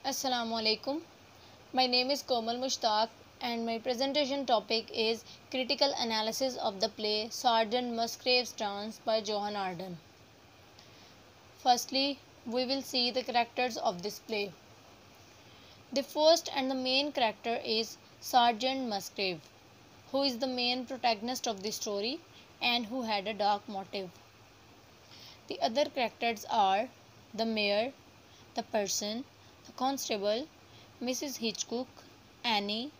Assalamualaikum. My name is Komal Mushtaq and my presentation topic is critical analysis of the play Sergeant Musgrave's Dance by Johann Arden. Firstly, we will see the characters of this play. The first and the main character is Sergeant Musgrave, who is the main protagonist of the story and who had a dark motive. The other characters are the mayor, the person, the constable, Mrs. Hitchcock, Annie,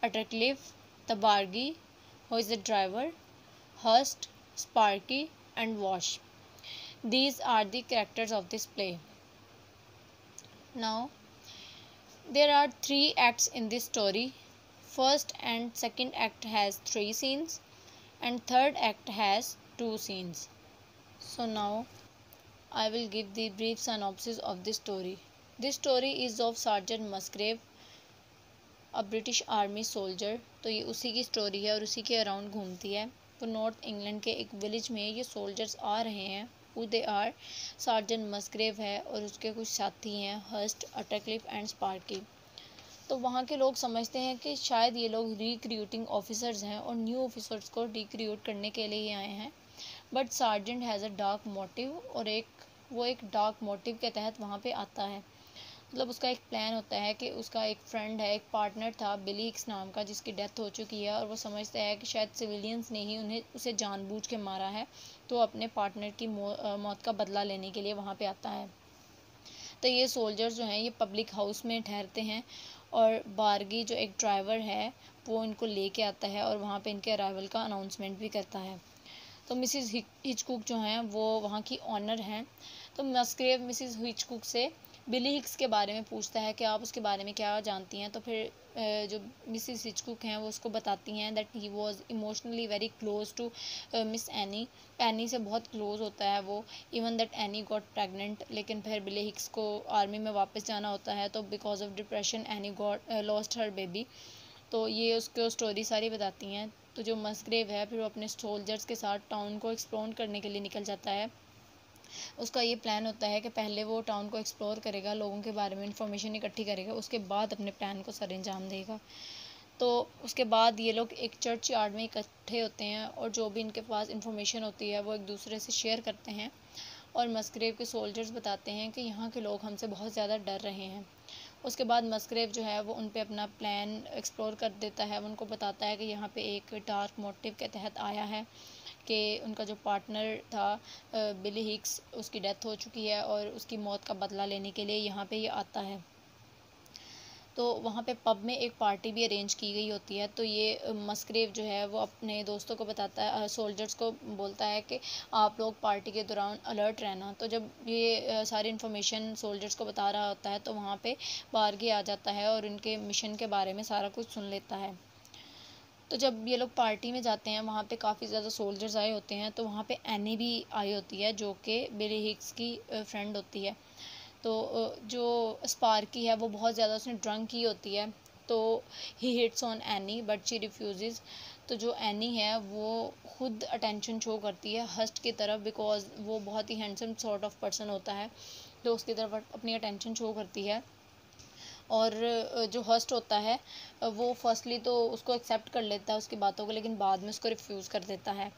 Attercliffe, the bargee, who is the driver, Hurst, Sparky, and Wash. These are the characters of this play. Now, there are 3 acts in this story. First and second act has 3 scenes, and third act has 2 scenes. So now, I will give the brief synopsis of this story. This story is of Sergeant Musgrave, a British army soldier. तो ये उसी की story है और उसी के around घूमती है। तो नॉर्थ इंग्लैंड के एक विलेज में ये सोल्जर्स आ रहे हैं। हु दे आर, सार्जेंट मस्ग्रेव है और उसके कुछ साथी हैं, हर्स्ट, अटरक्लिफ एंड स्पार्की। तो वहाँ के लोग समझते हैं कि शायद ये लोग रिक्रूटिंग ऑफिसर्स हैं और न्यू ऑफिसर्स को रिक्रूट करने के लिए आए हैं। But sergeant has a dark motive और वो एक डार्क मोटिव के तहत वहाँ पे आता है। मतलब उसका एक प्लान होता है कि उसका एक फ्रेंड है, एक पार्टनर था बिली हिक्स नाम का, जिसकी डेथ हो चुकी है और वो समझता है कि शायद सिविलियंस ने ही उसे जानबूझ के मारा है। तो अपने पार्टनर की मौत का बदला लेने के लिए वहाँ पे आता है। तो ये सोल्जर्स जो हैं ये पब्लिक हाउस में ठहरते हैं और बारगी जो एक ड्राइवर है वो इनको लेके आता है और वहाँ पे इनके अराइवल का अनाउंसमेंट भी करता है। तो मिसिज़ हिचकुक जो हैं वो वहाँ की ऑनर हैं। तो मस्ग्रेव मिसिज़ हिचकुक से बिली हिक्स के बारे में पूछता है कि आप उसके बारे में क्या जानती हैं। तो फिर जो मिसिज़ हिचकुक हैं वो उसको बताती हैं that he was emotionally very close to Miss Annie. Annie से बहुत क्लोज होता है वो, even that Annie got pregnant. लेकिन फिर बिली हिक्स को आर्मी में वापस जाना होता है तो because of depression any got lost her baby. तो ये उसको स्टोरी सारी बताती हैं। तो जो मस्ग्रेव है फिर वो अपने सोल्जर्स के साथ टाउन को एक्सप्लोर करने के लिए निकल जाता है। उसका ये प्लान होता है कि पहले वो टाउन को एक्सप्लोर करेगा, लोगों के बारे में इंफॉर्मेशन इकट्ठी करेगा, उसके बाद अपने प्लान को सर अंजाम देगा। तो उसके बाद ये लोग एक चर्च यार्ड में इकट्ठे होते हैं और जो भी इनके पास इंफॉर्मेशन होती है वो एक दूसरे से शेयर करते हैं। और मस्ग्रेव के सोल्जर्स बताते हैं कि यहाँ के लोग हमसे बहुत ज़्यादा डर रहे हैं। उसके बाद मस्ग्रेव जो है वो उन पे अपना प्लान एक्सप्लोर कर देता है। वो उनको बताता है कि यहाँ पे एक डार्क मोटिव के तहत आया है कि उनका जो पार्टनर था बिली हिक्स, उसकी डेथ हो चुकी है और उसकी मौत का बदला लेने के लिए यहाँ पे ये आता है। तो वहाँ पे पब में एक पार्टी भी अरेंज की गई होती है। तो ये मस्ग्रेव जो है वो अपने दोस्तों को बताता है, सोल्जर्स को बोलता है कि आप लोग पार्टी के दौरान अलर्ट रहना। तो जब ये सारी इन्फॉर्मेशन सोल्जर्स को बता रहा होता है तो वहाँ पे बारगी आ जाता है और इनके मिशन के बारे में सारा कुछ सुन लेता है। तो जब ये लोग पार्टी में जाते हैं वहाँ पे काफ़ी ज़्यादा सोल्जर्स आए होते हैं। तो वहाँ पे एनी भी आई होती है जो कि बिली हिक्स की फ्रेंड होती है। तो जो स्पार्की है वो बहुत ज़्यादा उसने ड्रंक की होती है। तो he hits on any but she refuse. तो जो एनी है वो खुद अटेंशन शो करती है हस्ट की तरफ, बिकॉज वो बहुत ही हैंडसम सॉर्ट ऑफ पर्सन होता है। तो उसकी तरफ अपनी अटेंशन शो करती है। और जो हस्ट होता है वो फर्स्टली तो उसको एक्सेप्ट कर लेता है उसकी बातों को, लेकिन बाद में उसको रिफ्यूज़ कर देता है।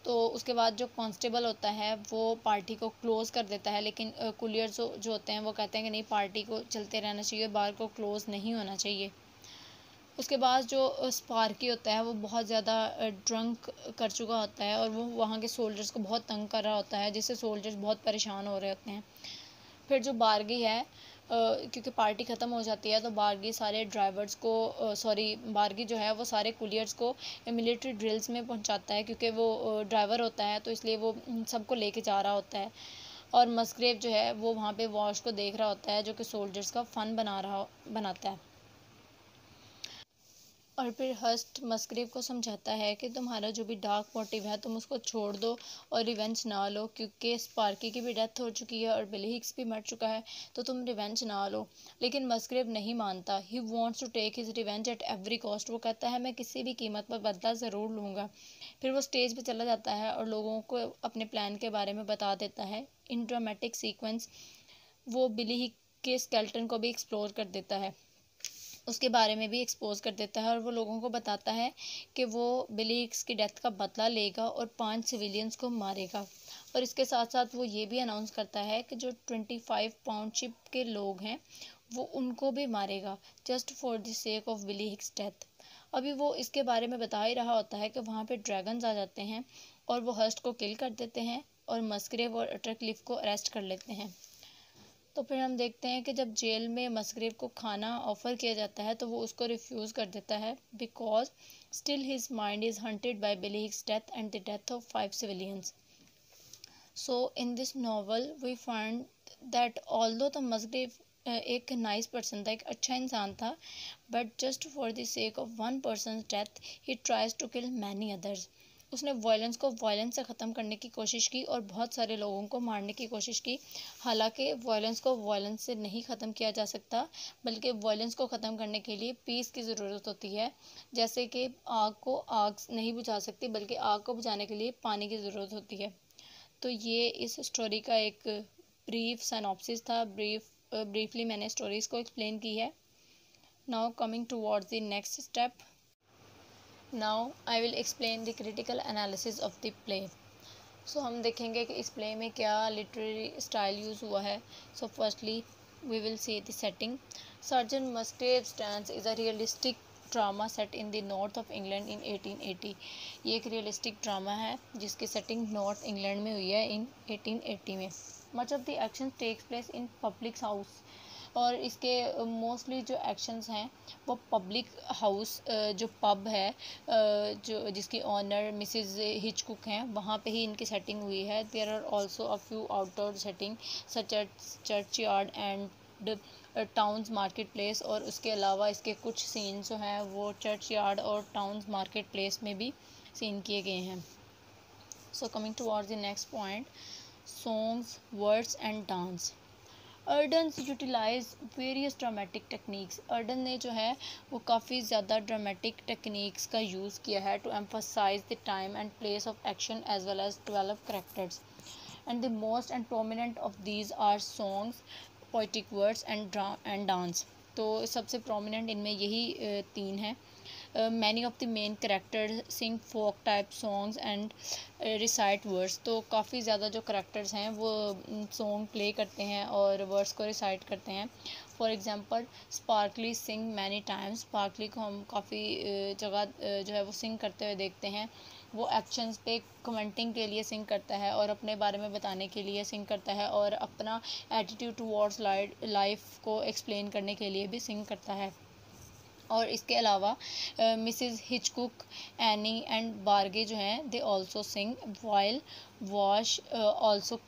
तो उसके बाद जो कांस्टेबल होता है वो पार्टी को क्लोज़ कर देता है, लेकिन कुलियर जो होते हैं वो कहते हैं कि नहीं, पार्टी को चलते रहना चाहिए, बार को क्लोज़ नहीं होना चाहिए। उसके बाद जो स्पार्की होता है वो बहुत ज़्यादा ड्रंक कर चुका होता है और वो वहाँ के सोल्जर्स को बहुत तंग कर रहा होता है, जिससे सोल्जर्स बहुत परेशान हो रहे होते हैं। फिर जो बारगी है, क्योंकि पार्टी ख़त्म हो जाती है तो बारगी सारे ड्राइवर्स को बारगी जो है वो सारे कुलियर्स को मिलिट्री ड्रिल्स में पहुंचाता है, क्योंकि वो ड्राइवर होता है तो इसलिए वो सबको लेके जा रहा होता है। और मस्ग्रेव जो है वो वहाँ पे वॉश को देख रहा होता है जो कि सोल्जर्स का फ़न बनाता है। और फिर हस्ट मस्ग्रेव को समझाता है कि तुम्हारा जो भी डार्क मोटिव है तुम उसको छोड़ दो और रिवेंज ना लो, क्योंकि स्पार्की की भी डेथ हो चुकी है और बिली हिक्स भी मर चुका है, तो तुम रिवेंज ना लो। लेकिन मस्ग्रेव नहीं मानता। He wants to take his revenge at every cost. वो कहता है मैं किसी भी कीमत पर बदला ज़रूर लूँगा। फिर वो स्टेज पर चला जाता है और लोगों को अपने प्लान के बारे में बता देता है। इन ड्रामेटिक सीक्वेंस वो बिली के स्केल्टन को भी एक्सप्लोर कर देता है, उसके बारे में भी एक्सपोज कर देता है और वो लोगों को बताता है कि वो बिली हिग्स की डेथ का बदला लेगा और 5 सिविलियंस को मारेगा। और इसके साथ साथ वो ये भी अनाउंस करता है कि जो 25 पाउंडशिप के लोग हैं वो उनको भी मारेगा, just for the sake of Billy Higgs death. अभी वो इसके बारे में बता ही रहा होता है कि वहाँ पे ड्रैगन्स आ जाते हैं और वो हर्स्ट को किल कर देते हैं और मस्ग्रेव और अटरक्लिफ को अरेस्ट कर लेते हैं। तो फिर हम देखते हैं कि जब जेल में मस्ग्रेव को खाना ऑफ़र किया जाता है तो वो उसको रिफ्यूज़ कर देता है, because still his mind is haunted by Billy Higgs death and the death of 5 civilians. So in this novel we find that although the Musgrave एक नाइस पर्सन था, एक अच्छा इंसान था, but just for the sake of one person death he tries to kill many others. उसने violence को violence से ख़त्म करने की कोशिश की और बहुत सारे लोगों को मारने की कोशिश की। हालांकि वायलेंस को वायलेंस से नहीं ख़त्म किया जा सकता, बल्कि वायलेंस को ख़त्म करने के लिए पीस की ज़रूरत होती है। जैसे कि आग को आग नहीं बुझा सकती, बल्कि आग को बुझाने के लिए पानी की ज़रूरत होती है। तो ये इस स्टोरी का एक ब्रीफ सिनॉप्सिस था, ब्रीफली मैंने स्टोरीज़ को एक्सप्लेन की है। Now coming towards the next step, now I will explain the critical analysis of the play. So हम देखेंगे कि इस प्ले में क्या लिटरेरी स्टाइल यूज़ हुआ है। So firstly we will see the setting. Sergeant Musgrave's dance is a realistic drama set in the north of England in 1880। ये एक रियलिस्टिक ड्रामा है जिसकी सेटिंग नॉर्थ इंग्लैंड में हुई है इन 1880 में। Much of the action takes place in public house, और इसके मोस्टली जो एक्शंस हैं वो पब्लिक हाउस, जो पब है, जो जिसकी ऑनर मिसिज हिचकुक हैं, वहाँ पे ही इनकी सेटिंग हुई है। There are also a few outdoor setting such as church yard and towns market place, और उसके अलावा इसके कुछ सीन जो हैं वो चर्च यार्ड और टाउन्स मार्केट प्लेस में भी सीन किए गए हैं। So coming towards the next point, songs, words and dance. Arden's utilise various dramatic techniques. Arden ने जो है वो काफ़ी ज़्यादा ड्रामेटिक टेक्निक्स का यूज़ किया है to emphasize the time and place of action as well as develop characters, and the most and prominent of these are songs, poetic words and dance. तो सबसे प्रोमिनेंट इनमें यही 3 हैं। Many of the main characters sing folk type songs and recite words. तो काफ़ी ज़्यादा जो characters हैं वो सॉन्ग प्ले करते हैं और वर्ड्स को रिसाइट करते हैं। For example Sparky sing many times. Sparky को हम काफ़ी जगह जो है वो सिंग करते हुए देखते हैं। वो एक्शंस पे कमेंटिंग के लिए सिंग करता है और अपने बारे में बताने के लिए सिंग करता है और अपना एटीट्यूड टुवर्ड्स लाइफ को एक्सप्लेन करने के लिए भी सिंग करता है। और इसके अलावा मिसिज हिचकुक, एनी एंड बार्गे जो हैं they also sing, while Walsh also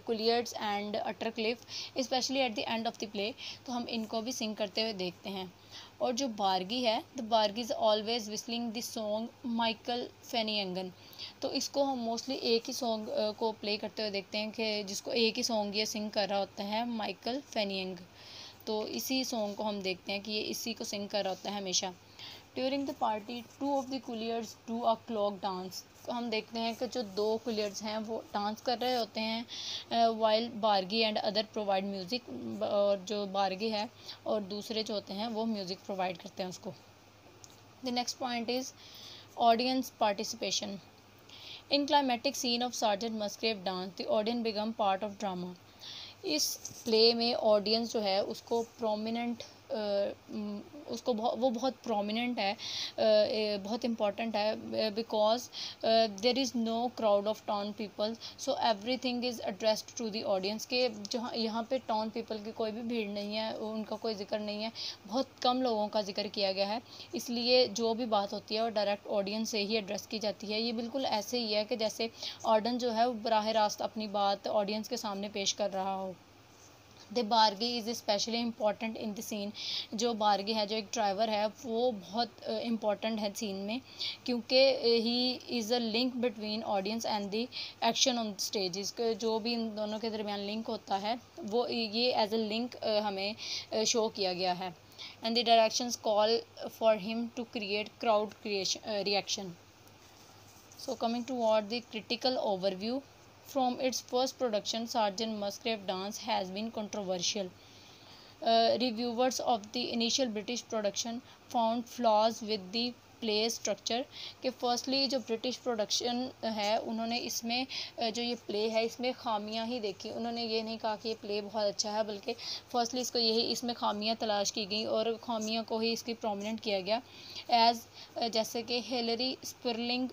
colliers and Attercliffe specially at the end of the play. तो हम इनको भी सिंग करते हुए देखते हैं। और जो बार्गी है, the Bargee is always whistling the song Michael Finnegan. तो इसको हम मोस्टली एक ही सॉन्ग को प्ले करते हुए देखते हैं कि जिसको एक ही सॉन्ग ये सिंग कर रहा होता है, माइकल फेनियंग। तो इसी सॉन्ग को हम देखते हैं कि ये इसी को सिंग कर रहा होता है हमेशा। During the party 2 of the colliers do a clog dance. तो हम देखते हैं कि जो 2 कुलियर्स हैं वो डांस कर रहे होते हैं, while Bargee and other provide music. और जो बार्गी है और दूसरे जो होते हैं वो म्यूज़िक प्रोवाइड करते हैं उसको। The next point is audience participation. In climatic scene of Sergeant Musgrave dance the audience become part of drama. इस प्ले में ऑडियंस जो है उसको प्रोमिनेंट वो बहुत प्रोमिनेंट है, बहुत इम्पॉर्टेंट है, because there is no crowd of town people, so everything is addressed to the audience. के जहाँ यहाँ पे टाउन पीपल की कोई भी भीड़ नहीं है, उनका कोई जिक्र नहीं है, बहुत कम लोगों का जिक्र किया गया है, इसलिए जो भी बात होती है वो डायरेक्ट ऑडियंस से ही एड्रेस की जाती है। ये बिल्कुल ऐसे ही है कि जैसे ऑर्डन जो है वो बराह रास्त अपनी बात ऑडियंस के सामने पेश कर रहा हो। The Bargee is specially important in the scene. जो बार्गी है, जो एक ड्राइवर है, वो बहुत इम्पॉर्टेंट है सीन में, क्योंकि he is a link between audience and the action on stage. जो भी इन दोनों के दरमियान लिंक होता है वो ये एज अ लिंक हमें शो किया गया है। And the directions call for him to create crowd reaction. So coming toward the critical overview, From its first production, Sergeant Musgrave Dance has been controversial. Reviewers of the initial British production found flaws with the play structure कि firstly जो British production है उन्होंने इसमें जो ये play है इसमें खामियां ही देखी। उन्होंने ये नहीं कहा कि ये प्ले बहुत अच्छा है, बल्कि फर्स्टली इसको यही इसमें खामियां तलाश की गई और खामियां को ही इसकी प्रोमिनेंट किया गया। जैसे कि हिलरी स्पर्लिंग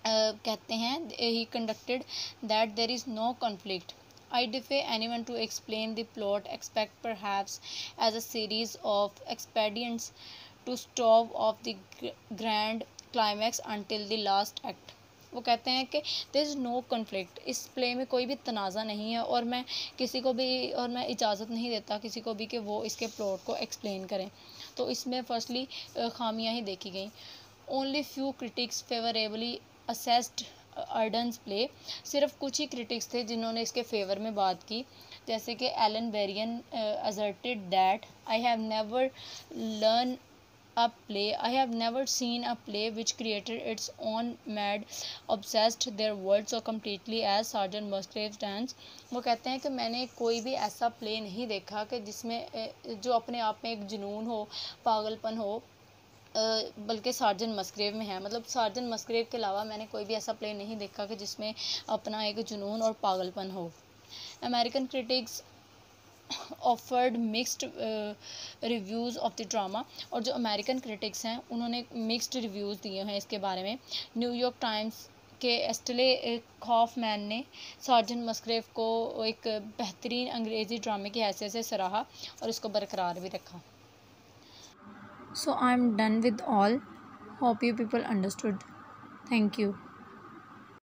कहते हैं, he conducted that there is no conflict. I defy anyone to explain the plot, expect perhaps as a series of expedients to stave off the grand climax until the last act. वो कहते हैं कि there is no conflict, इस play में कोई भी तनाज़ा नहीं है और मैं इजाज़त नहीं देता किसी को भी कि वो इसके प्लॉट को एक्सप्लेन करें। तो इसमें फर्स्टली खामियां ही देखी गई। Only few critics favourably assessed Arden's play, सिर्फ कुछ ही क्रिटिक्स थे जिन्होंने इसके फेवर में बात की, जैसे कि Alan Brien asserted that I have never learn a play, I have never seen a play which created its own mad obsessed their world so completely as Sergeant Musgrave's Dance. वो कहते हैं कि मैंने कोई भी ऐसा प्ले नहीं देखा कि जिसमें जो अपने आप में एक जुनून हो, पागलपन हो, बल्कि सार्जन मस्ग्रेव में है। मतलब सार्जन मस्ग्रेव के अलावा मैंने कोई भी ऐसा प्ले नहीं देखा कि जिसमें अपना एक जुनून और पागलपन हो। American critics offered mixed reviews of the drama, और जो अमेरिकन क्रिटिक्स हैं उन्होंने मिक्स्ड रिव्यूज़ दिए हैं इसके बारे में। न्यूयॉर्क टाइम्स के एस्टले खॉफमैन ने सार्जन मस्ग्रेव को एक बेहतरीन अंग्रेज़ी ड्रामे की हैसियत से सराहा और इसको बरकरार भी रखा। So I'm done with all. Hope you people understood. Thank you.